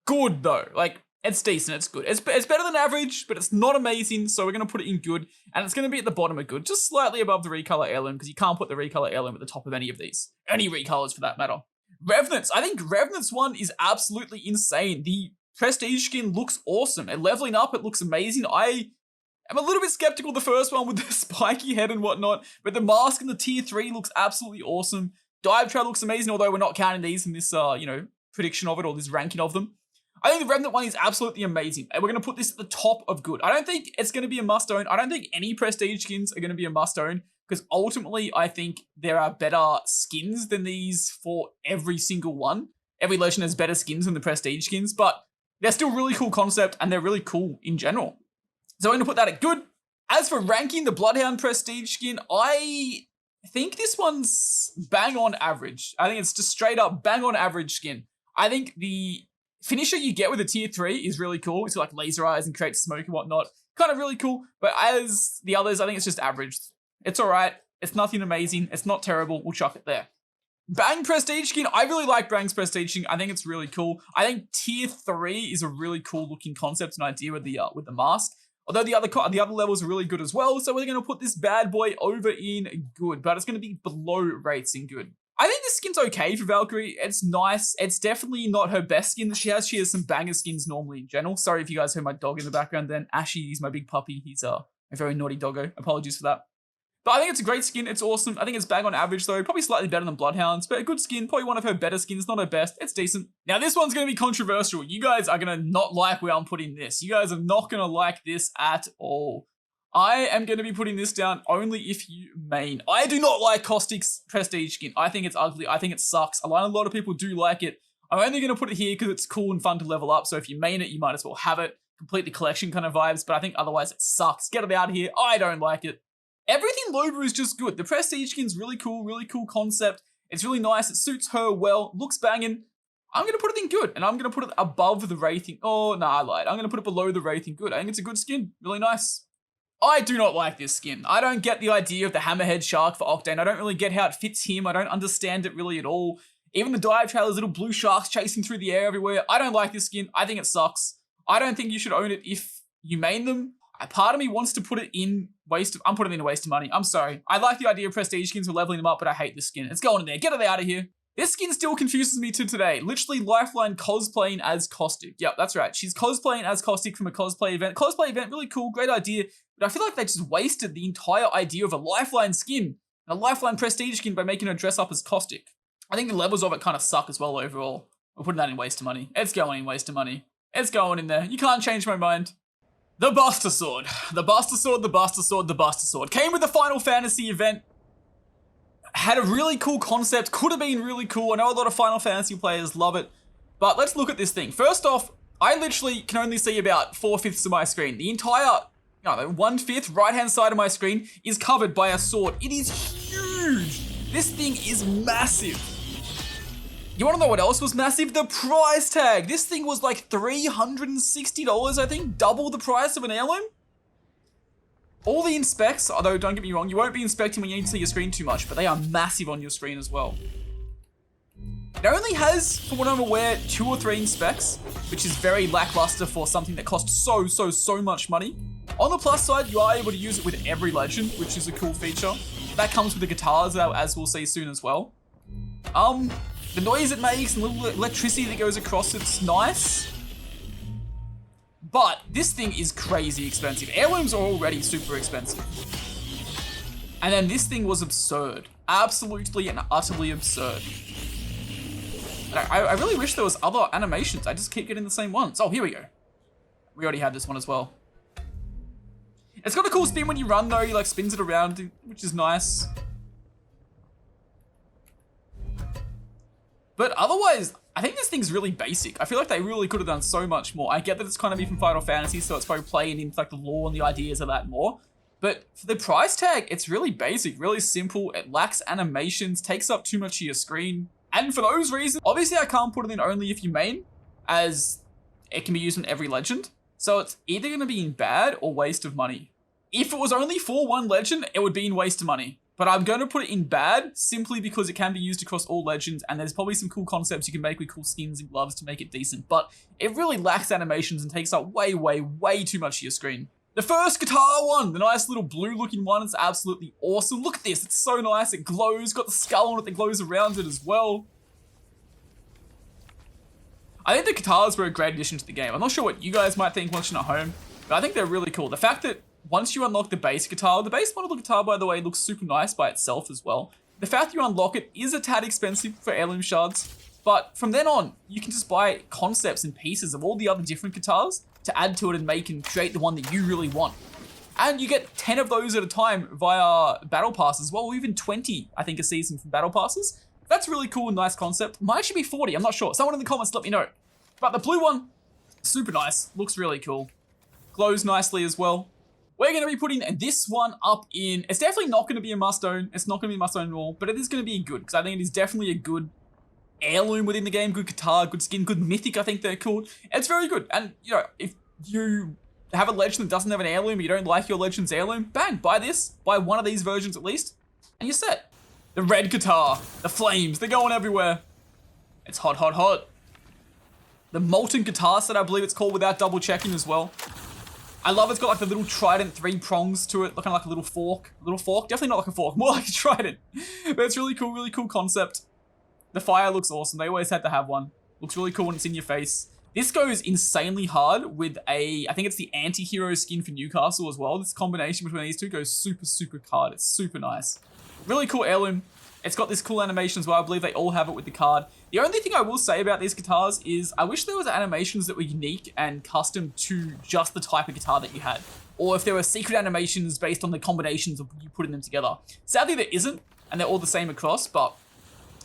good though. Like, it's decent, it's good. It's better than average, but it's not amazing, so we're going to put it in good, and it's going to be at the bottom of good, just slightly above the Recolor Heirloom, because you can't put the Recolor Heirloom at the top of any of these. Any recolors for that matter. Revenants. I think Revenants one is absolutely insane. The Prestige skin looks awesome. And leveling up, it looks amazing. I am a little bit skeptical the first one with the spiky head and whatnot, but the mask in the tier 3 looks absolutely awesome. Dive Trap looks amazing, although we're not counting these in this, you know, prediction of it or this ranking of them. I think the Revenant one is absolutely amazing, and we're going to put this at the top of good. I don't think it's going to be a must-own. I don't think any Prestige skins are going to be a must-own, because ultimately, I think there are better skins than these for every single one. Every Legend has better skins than the Prestige skins, but they're still really cool concept, and they're really cool in general. So I'm going to put that at good. As for ranking the Bloodhound Prestige skin, I think this one's bang on average. I think it's just straight up bang on average skin. I think the finisher you get with a tier 3 is really cool. It's like laser eyes and creates smoke and whatnot. Kind of really cool, but as the others, I think it's just average. It's alright. It's nothing amazing. It's not terrible. We'll chuck it there. Bang Prestige skin. I really like Bang's Prestige skin. I think it's really cool. I think tier 3 is a really cool looking concept and idea with the mask. Although the other levels are really good as well. So we're going to put this bad boy over in good, but it's going to be below Wraiths in good. I think this skin's okay for Valkyrie. It's nice. It's definitely not her best skin that she has. She has some banger skins normally in general. Sorry if you guys heard my dog in the background then. Ashy, he's my big puppy. He's a very naughty doggo. Apologies for that. But I think it's a great skin. It's awesome. I think it's bang on average though. Probably slightly better than Bloodhounds, but a good skin. Probably one of her better skins. Not her best. It's decent. Now this one's going to be controversial. You guys are going to not like where I'm putting this. You guys are not going to like this at all. I am going to be putting this down only if you main. I do not like Caustic's Prestige skin. I think it's ugly. I think it sucks. A lot of people do like it. I'm only going to put it here because it's cool and fun to level up. So if you main it, you might as well have it. Completely collection kind of vibes, but I think otherwise it sucks. Get it out of here. I don't like it. Everything Loba is just good. The Prestige skin's really cool concept. It's really nice. It suits her well. Looks banging. I'm going to put it in good, and I'm going to put it above the rating. Oh, no, I lied. I'm going to put it below the rating good. I think it's a good skin. Really nice. I do not like this skin. I don't get the idea of the hammerhead shark for Octane. I don't really get how it fits him. I don't understand it really at all. Even the dive trailers, little blue sharks chasing through the air everywhere. I don't like this skin. I think it sucks. I don't think you should own it if you main them. A part of me wants to put it in I'm putting it in a waste of money. I'm sorry. I like the idea of prestige skins for leveling them up, but I hate this skin. It's going in there. Get it out of here. This skin still confuses me to today. Literally Lifeline cosplaying as Caustic. Yep, that's right. She's cosplaying as Caustic from a cosplay event. Cosplay event, really cool, great idea. But I feel like they just wasted the entire idea of a Lifeline skin, a Lifeline prestige skin by making her dress up as Caustic. I think the levels of it kind of suck as well overall. We're putting that in waste of money. It's going in waste of money. It's going in there. You can't change my mind. The Buster Sword. The Buster Sword, the Buster Sword, the Buster Sword. Came with the Final Fantasy event. Had a really cool concept. Could have been really cool. I know a lot of Final Fantasy players love it. But let's look at this thing. First off, I literally can only see about 4/5 of my screen. The entire, 1/5 right-hand side of my screen is covered by a sword. It is huge. This thing is massive. You want to know what else was massive? The price tag. This thing was like $360, I think. Double the price of an heirloom. All the inspects, although don't get me wrong, you won't be inspecting when you need to see your screen too much, but they are massive on your screen as well. It only has, from what I'm aware, 2 or 3 inspects, which is very lackluster for something that costs so much money. On the plus side, you are able to use it with every legend, which is a cool feature. That comes with the KATARS, as we'll see soon as well. The noise it makes and the little electricity that goes across it's nice. But this thing is crazy expensive. Heirlooms are already super expensive. And then this thing was absurd. Absolutely and utterly absurd. I really wish there was other animations. I just keep getting the same ones. Oh, here we go. We already had this one as well. It's got a cool spin when you run though. You like spins it around, which is nice. But otherwise, I think this thing's really basic. I feel like they really could have done so much more. I get that it's kind of be from Final Fantasy, so it's probably playing into like the lore and the ideas of that more. But for the price tag, it's really basic, really simple. It lacks animations, takes up too much of your screen. And for those reasons, obviously I can't put it in only if you main, as it can be used on every legend. So it's either going to be in bad or waste of money. If it was only for one legend, it would be in waste of money. But I'm going to put it in bad simply because it can be used across all legends and there's probably some cool concepts you can make with cool skins and gloves to make it decent. But it really lacks animations and takes up way too much of your screen. The first Katar one, the nice little blue looking one, it's absolutely awesome. Look at this, it's so nice, it glows, got the skull on it that glows around it as well. I think the Katars were a great addition to the game. I'm not sure what you guys might think watching at home, but I think they're really cool. The fact that once you unlock the base Katar, the base model of the Katar, by the way, looks super nice by itself as well. The fact you unlock it is a tad expensive for heirloom shards, but from then on, you can just buy concepts and pieces of all the other different Katars to add to it and make and create the one that you really want. And you get 10 of those at a time via battle passes as well, or even 20, I think, a season from battle passes. That's really cool and nice concept. Might actually be 40, I'm not sure. Someone in the comments let me know. But the blue one, super nice, looks really cool. Glows nicely as well. We're going to be putting this one up in, it's definitely not going to be a must own. It's not going to be a must own at all, but it is going to be good because I think it is definitely a good heirloom within the game. Good Katar, good skin, good Mythic, I think they're called. It's very good. And, if you have a legend that doesn't have an heirloom, or you don't like your legend's heirloom, bang, buy this. Buy one of these versions at least, and you're set. The red Katar, the flames, they're going everywhere. It's hot. The molten Katar set, I believe it's called, without double checking as well. I love it's got like the little trident 3 prongs to it, looking like a little fork. Definitely not like a fork, more like a trident. But it's really cool concept. The fire looks awesome. They always had to have one. Looks really cool when it's in your face. This goes insanely hard with I think it's the anti-hero skin for Newcastle as well. This combination between these two goes super, super hard. It's super nice. Really cool heirloom. It's got this cool animation as well. I believe they all have it with the card. The only thing I will say about these guitars is I wish there was animations that were unique and custom to just the type of guitar that you had. Or if there were secret animations based on the combinations of you putting them together. Sadly, there isn't, and they're all the same across, but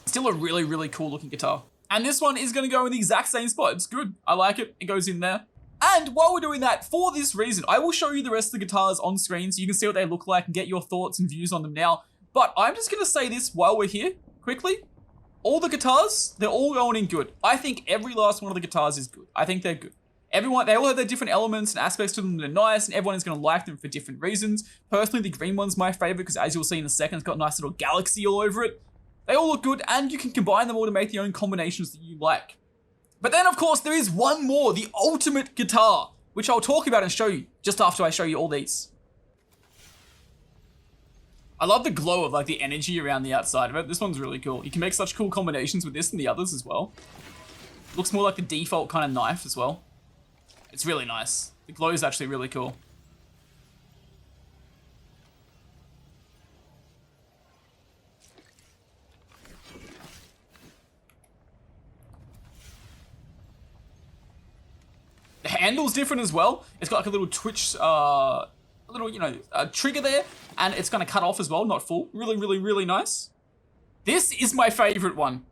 still a really, really cool looking guitar. And this one is going to go in the exact same spot. It's good. I like it. It goes in there. And while we're doing that, for this reason, I will show you the rest of the guitars on screen so you can see what they look like and get your thoughts and views on them now. But I'm just going to say this while we're here, quickly. All the guitars, they're all going in good. I think every last one of the guitars is good. I think they're good. Everyone, they all have their different elements and aspects to them that are nice, and everyone is going to like them for different reasons. Personally, the green one's my favorite because as you'll see in a second, it's got a nice little galaxy all over it. They all look good, and you can combine them all to make the own combinations that you like. But then, of course, there is one more, the ultimate guitar, which I'll talk about and show you just after I show you all these. I love the glow of like the energy around the outside of it. This one's really cool. You can make such cool combinations with this and the others as well. Looks more like the default kind of knife as well. It's really nice. The glow is actually really cool. The handle's different as well. It's got like a little twitch, trigger there, and it's gonna cut off as well, not full. Really, really, really nice. This is my favorite one.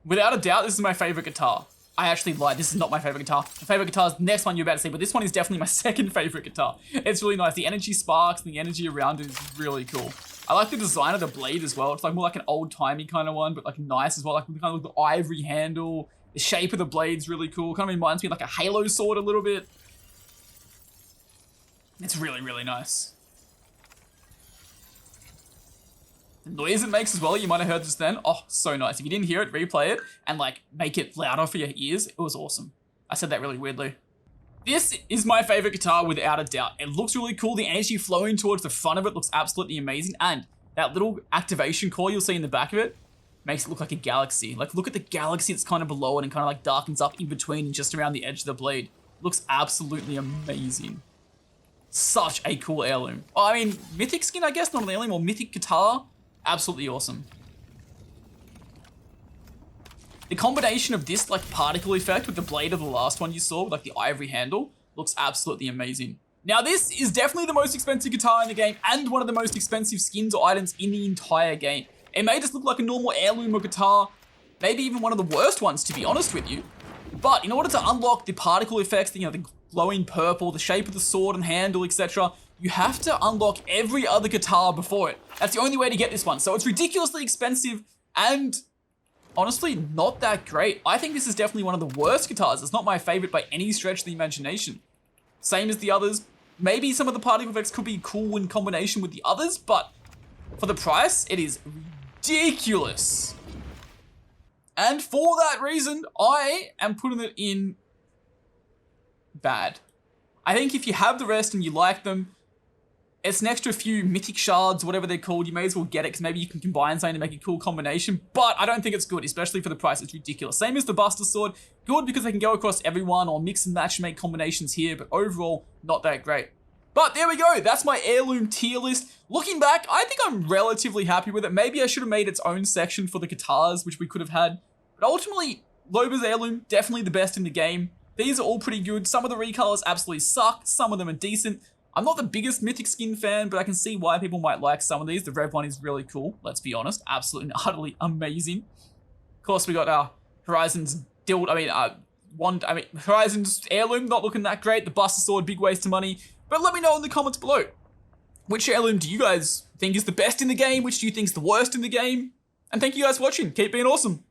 Without a doubt, this is my favorite guitar. I actually lied, this is not my favorite guitar. My favorite guitar is the next one you're about to see, but this one is definitely my second favorite guitar. It's really nice. The energy sparks and the energy around it is really cool. I like the design of the blade as well. It's like more like an old-timey kind of one, but like nice as well. Like kind of the ivory handle. The shape of the blade's really cool. Kind of reminds me of like a Halo sword a little bit. It's really, really nice. The noise it makes as well, you might have heard just then. Oh, so nice. If you didn't hear it, replay it and like make it louder for your ears. It was awesome. I said that really weirdly. This is my favorite guitar without a doubt. It looks really cool. The energy flowing towards the front of it looks absolutely amazing. And that little activation core you'll see in the back of it makes it look like a galaxy. Like look at the galaxy that's kind of below it and kind of like darkens up in between and just around the edge of the blade. Looks absolutely amazing. Such a cool heirloom. Oh, I mean, Mythic skin, I guess, not an heirloom, or Mythic guitar. Absolutely awesome. The combination of this like particle effect with the blade of the last one you saw with like the ivory handle looks absolutely amazing. Now this is definitely the most expensive guitar in the game and one of the most expensive skins or items in the entire game. It may just look like a normal heirloom or guitar, maybe even one of the worst ones to be honest with you. But in order to unlock the particle effects, the glowing purple, the shape of the sword and handle, etc., you have to unlock every other guitar before it. That's the only way to get this one. So it's ridiculously expensive and honestly not that great. I think this is definitely one of the worst guitars. It's not my favorite by any stretch of the imagination. Same as the others. Maybe some of the particle effects could be cool in combination with the others, but for the price, it is ridiculous. And for that reason, I am putting it in bad. I think if you have the rest and you like them, it's an extra few mythic shards, whatever they're called, you may as well get it because maybe you can combine something to make a cool combination, but I don't think it's good, especially for the price. It's ridiculous. Same as the Buster Sword. Good because they can go across everyone or mix and match and make combinations here, but overall, not that great. But there we go. That's my heirloom tier list. Looking back, I think I'm relatively happy with it. Maybe I should have made its own section for the guitars, which we could have had. But ultimately, Loba's heirloom, definitely the best in the game. These are all pretty good. Some of the recolors absolutely suck. Some of them are decent. I'm not the biggest Mythic skin fan, but I can see why people might like some of these. The red one is really cool, let's be honest. Absolutely and utterly amazing. Of course, we got our Horizon's Horizon's heirloom, not looking that great. The Buster Sword, big waste of money. But let me know in the comments below. Which heirloom do you guys think is the best in the game? Which do you think is the worst in the game? And thank you guys for watching. Keep being awesome.